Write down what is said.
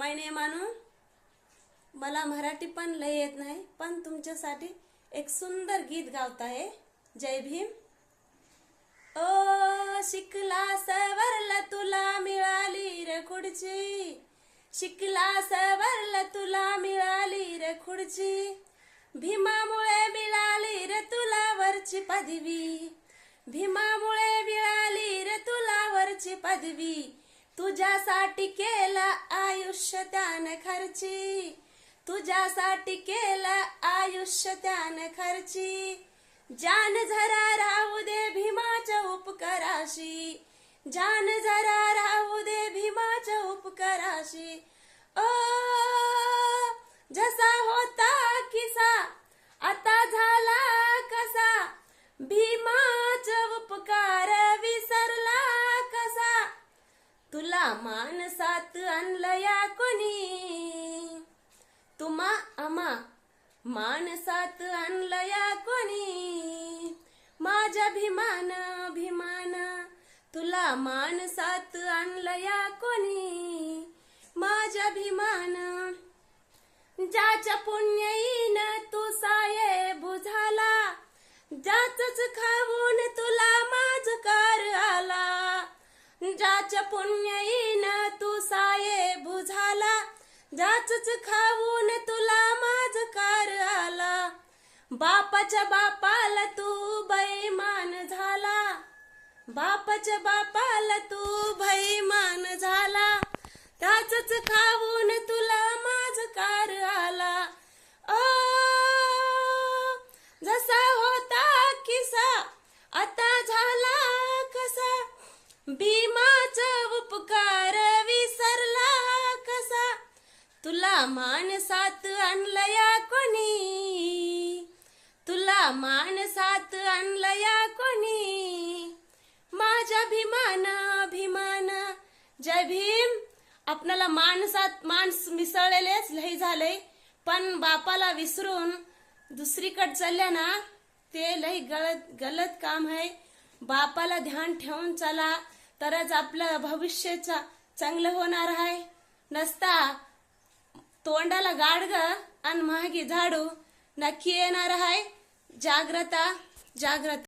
माय मानू मला मराठी पण लय येत नाही, पण तुमच्यासाठी एक सुंदर गीत गावत आहे. जय भीम. ओ शिकला सवरला तुला मिळाली रे खुर्ची, शिकला सवरला तुला मिळाली रे खुर्ची, भीमामुळे मिळाली रे तुला वरची पदवी, भीमामुळे मिळाली रे तुला वरची पदवी, तुझ्यासाठी केला आयुष्य त्याने खर्ची, तुझ्यासाठी केला आयुष्य त्याने खर्ची, जान जरा राहू दे भीमाच्या उपकाराशी, जान जरा राहू दे भीमाच्या उपकाराशी. ओ जसा होता किसा आता झाला कसा, भीमाचा उपकार विसरला कसा, तुला मानसात आणलं या कोणी, तुम्हा आम्हा मानसात आणलं या कोणी, माझ्या भीमान भीमान तुला मानसात आणलं या कोणी, माझ्या भीमान. ज्याच्या पुण्यईन तू साहेब झाला, ज्याचंच खाऊन तुला माझकार आला, ज्याच्या पुण्यईन तू साहेब झाला, ज्याचंच खाऊन तुला माझकार आला, बापाच्या बापाला तू बेईमान झाला, बापाच्या बापाला तू बेईमान झाला, त्याचंच खाऊन तुला माझकार आला. ओ जसा होता किसा आता झाला कसा, भीमाचा उपकार विसरला कसा, तुला मानसात आणलं या कोणी, तुला मानसात आणलं या कोणी, माझ्या भीमान भीमान. जय भीम. आपणाला माणसात माणस मिसळलेलेच लई झालंय, पण बापाला विसरून दुसरीकडे चालल्या ना ते लई गलत काम आहे. बापाला ध्यान ठेवून चला तरच आपलं भविष्य चांगलं होणार आहे. नसता तोंडाला गाडग आणि महागी झाडू नक्की येणार आहे. जाग्रता जाग्रता.